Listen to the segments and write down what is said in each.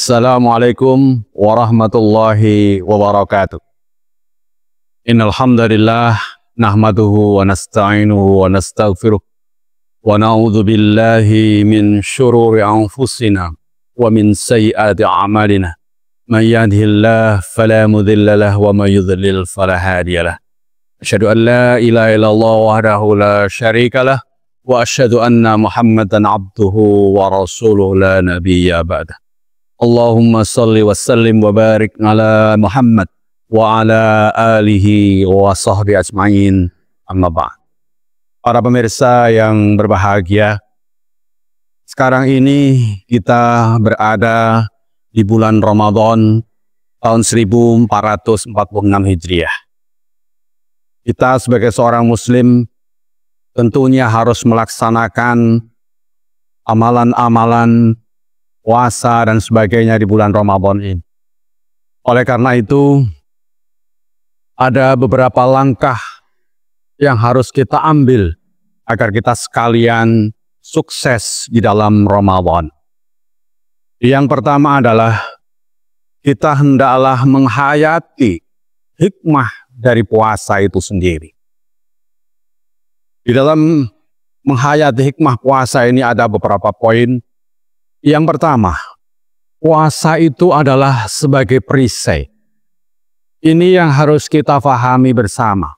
Assalamualaikum warahmatullahi wabarakatuh. Innal hamdalillah nahmaduhu wa nasta'inuhu wa nastaghfiruh wa na'udzu billahi min syururi anfusina wa min sayyiati a'malina. May yahdihillahu fala mudilla lahu wa may yudlil fala hadiya lahu. Asyhadu an la ilaha illallah wahdahu la syarika lah wa asyhadu anna Muhammadan abduhu wa rasuluhu la nabiyya ba'dah. Allahumma salli wa sallim wa barik ala Muhammad wa ala alihi wa sahbihi ajma'in, amma ba'd. Para pemirsa yang berbahagia, sekarang ini kita berada di bulan Ramadan tahun 1446 Hijriah. Kita sebagai seorang muslim tentunya harus melaksanakan amalan-amalan puasa dan sebagainya di bulan Ramadan ini. Oleh karena itu, ada beberapa langkah yang harus kita ambil agar kita sekalian sukses di dalam Ramadan. Yang pertama adalah kita hendaklah menghayati hikmah dari puasa itu sendiri. Di dalam menghayati hikmah puasa ini ada beberapa poin. Yang pertama, puasa itu adalah sebagai perisai. Ini yang harus kita pahami bersama.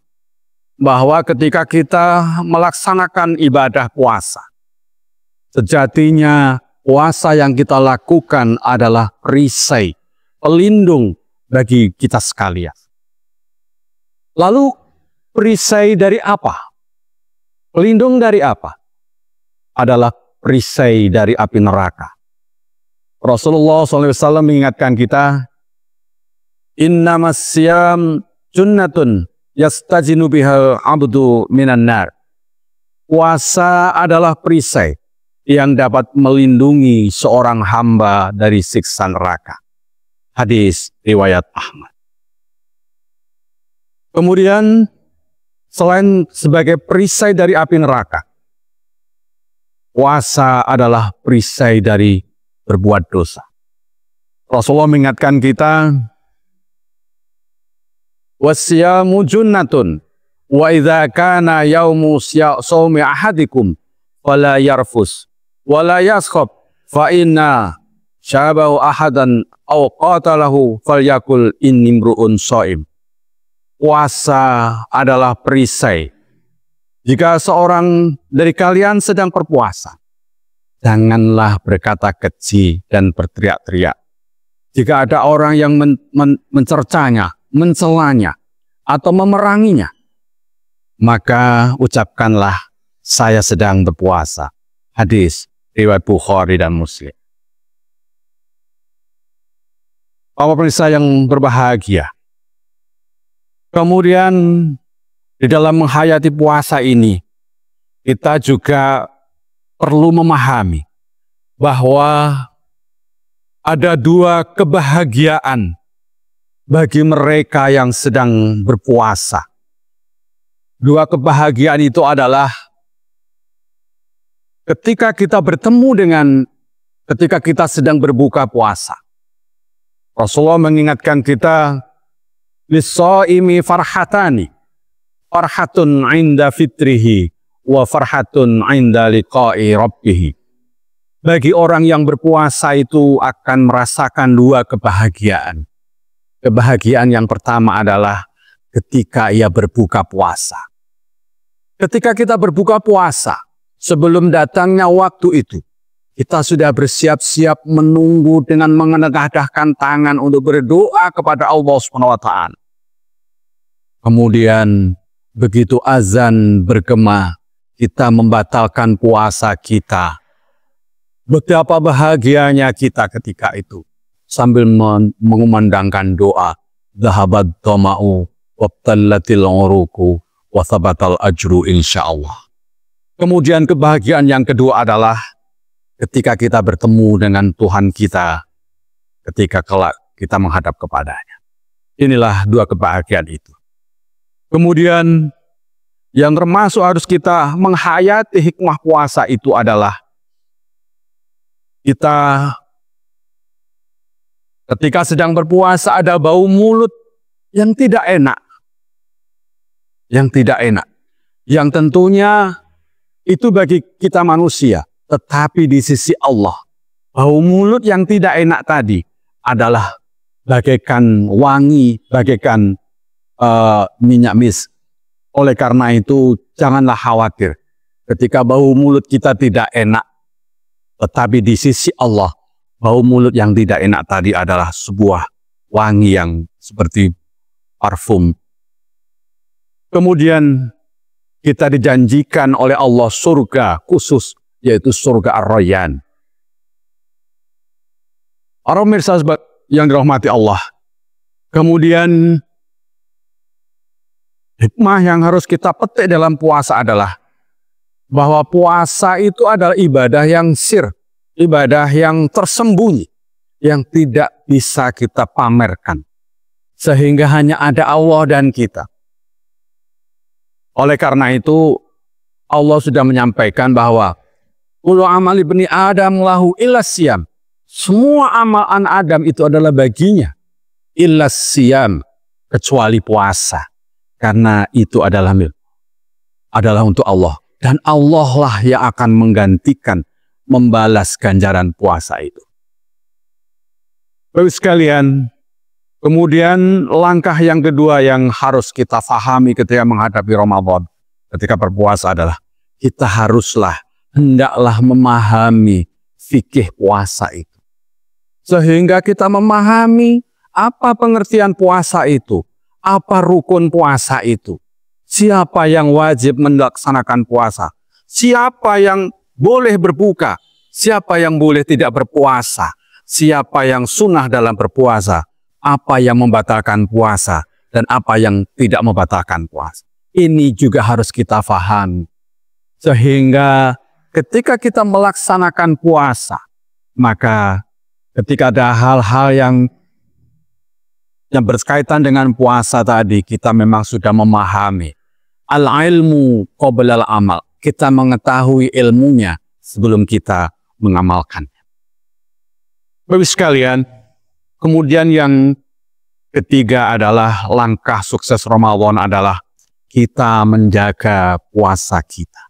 Bahwa ketika kita melaksanakan ibadah puasa, sejatinya puasa yang kita lakukan adalah perisai, pelindung bagi kita sekalian. Lalu, perisai dari apa? Pelindung dari apa? Adalah perisai dari api neraka. Rasulullah SAW mengingatkan kita, innamas siyam junnatun yastajinu bihal abdu minan nar. Puasa adalah perisai yang dapat melindungi seorang hamba dari siksa neraka. Hadis riwayat Ahmad. Kemudian, selain sebagai perisai dari api neraka, puasa adalah perisai dari berbuat dosa. Rasulullah mengingatkan kita, wasyamu junnatun wa idza kana yaumu shaumi ahadikum fala yarfus wala yaskhab fa inna syabahu ahadan aw qatalahu falyakul inni imru'un shaim. Puasa adalah perisai. Jika seorang dari kalian sedang berpuasa, janganlah berkata keji dan berteriak-teriak. Jika ada orang yang mencercanya, mencelanya, atau memeranginya, maka ucapkanlah, saya sedang berpuasa. Hadis riwayat Bukhari dan Muslim. Para pemirsa yang berbahagia, kemudian di dalam menghayati puasa ini, kita juga perlu memahami bahwa ada dua kebahagiaan bagi mereka yang sedang berpuasa. Dua kebahagiaan itu adalah ketika kita ketika kita sedang berbuka puasa. Rasulullah mengingatkan kita, lis-shaimi farhatani, farhatun 'inda fitrihi wa farhatun 'inda liqa'i rabbih. Bagi orang yang berpuasa itu akan merasakan dua kebahagiaan. Kebahagiaan yang pertama adalah ketika ia berbuka puasa. Ketika kita berbuka puasa, sebelum datangnya waktu itu, kita sudah bersiap-siap menunggu dengan menengadahkan tangan untuk berdoa kepada Allah SWT. Kemudian begitu azan bergema, kita membatalkan puasa kita. Betapa bahagianya kita ketika itu. Sambil mengumandangkan doa. Dhahabat dhama'u wabtallatil uruku wa thabatal ajru insyaallah. Kemudian kebahagiaan yang kedua adalah ketika kita bertemu dengan Tuhan kita. Ketika kelak kita menghadap kepadanya. Inilah dua kebahagiaan itu. Kemudian yang termasuk harus kita menghayati hikmah puasa itu adalah kita Ketika sedang berpuasa ada bau mulut yang tidak enak. Yang tidak enak. Yang tentunya itu bagi kita manusia. Tetapi di sisi Allah, bau mulut yang tidak enak tadi adalah bagaikan wangi, bagaikan minyak misk. Oleh karena itu, janganlah khawatir ketika bau mulut kita tidak enak. Tetapi di sisi Allah, bau mulut yang tidak enak tadi adalah sebuah wangi yang seperti parfum. Kemudian kita dijanjikan oleh Allah surga khusus, yaitu surga Ar-Rayyan. Para pemirsa yang dirahmati Allah. Kemudian hikmah yang harus kita petik dalam puasa adalah bahwa puasa itu adalah ibadah yang sir, ibadah yang tersembunyi, yang tidak bisa kita pamerkan. Sehingga hanya ada Allah dan kita. Oleh karena itu, Allah sudah menyampaikan bahwa kullu amali ibni Adam lahu illas siyam. Semua amal anak Adam itu adalah baginya. Illas siyam, kecuali puasa. Karena itu adalah untuk Allah. Dan Allah lah yang akan menggantikan, membalas ganjaran puasa itu. Bapak sekalian, kemudian langkah yang kedua yang harus kita fahami ketika menghadapi Ramadan, ketika berpuasa adalah kita hendaklah memahami fikih puasa itu. Sehingga kita memahami apa pengertian puasa itu. Apa rukun puasa itu? Siapa yang wajib melaksanakan puasa? Siapa yang boleh berbuka? Siapa yang boleh tidak berpuasa? Siapa yang sunnah dalam berpuasa? Apa yang membatalkan puasa? Dan apa yang tidak membatalkan puasa? Ini juga harus kita fahami. Sehingga ketika kita melaksanakan puasa, maka ketika ada hal-hal yang berkaitan dengan puasa tadi, kita memang sudah memahami. Al-ilmu qabla al-amal. Kita mengetahui ilmunya sebelum kita mengamalkannya. Bapak sekalian, kemudian yang ketiga adalah langkah sukses Ramadan adalah kita menjaga puasa kita.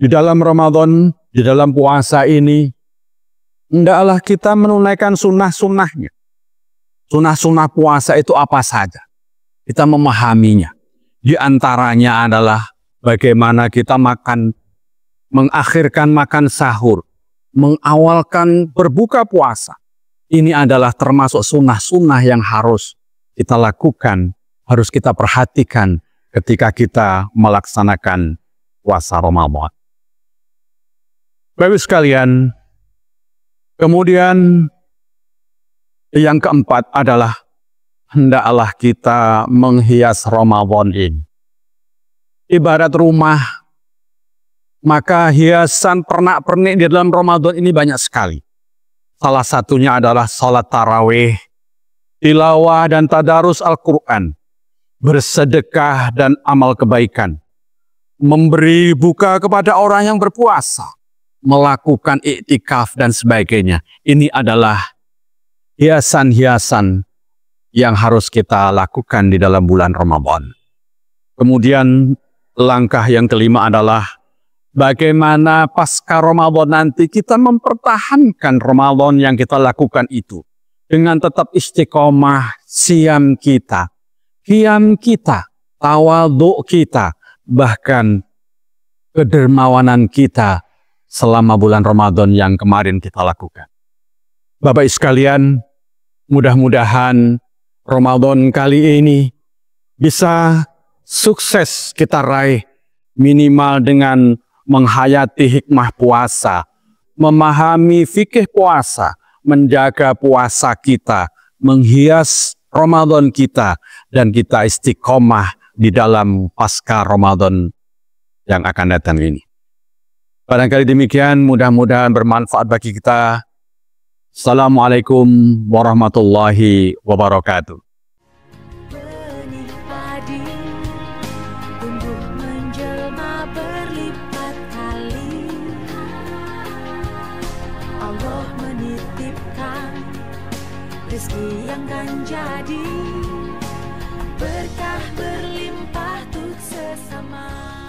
Di dalam Ramadan, di dalam puasa ini, hendaklah kita menunaikan sunnah-sunnahnya. Sunnah-sunnah puasa itu apa saja? Kita memahaminya. Di antaranya adalah bagaimana kita mengakhirkan makan sahur, mengawalkan berbuka puasa. Ini adalah termasuk sunnah-sunnah yang harus kita lakukan, harus kita perhatikan ketika kita melaksanakan puasa Ramadan. Bapak sekalian, kemudian yang keempat adalah hendaklah kita menghias Ramadan ini. Ibarat rumah, maka hiasan pernak-pernik di dalam Ramadan ini banyak sekali. Salah satunya adalah salat tarawih, tilawah dan tadarus Al-Quran, bersedekah dan amal kebaikan, memberi buka kepada orang yang berpuasa, melakukan iktikaf dan sebagainya. Ini adalah hiasan-hiasan yang harus kita lakukan di dalam bulan Ramadan. Kemudian langkah yang kelima adalah bagaimana pasca Ramadan nanti kita mempertahankan Ramadan yang kita lakukan itu dengan tetap istiqomah siam kita, qiyam kita, tawadhu kita, bahkan kedermawanan kita selama bulan Ramadan yang kemarin kita lakukan. Bapak sekalian, mudah-mudahan Ramadan kali ini bisa sukses kita raih, minimal dengan menghayati hikmah puasa, memahami fikih puasa, menjaga puasa kita, menghias Ramadan kita, dan kita istiqomah di dalam pasca Ramadan yang akan datang ini. Barangkali demikian, mudah-mudahan bermanfaat bagi kita. Assalamualaikum warahmatullahi wabarakatuh. rezeki yang kan jadi berkah berlimpah untuk sesama.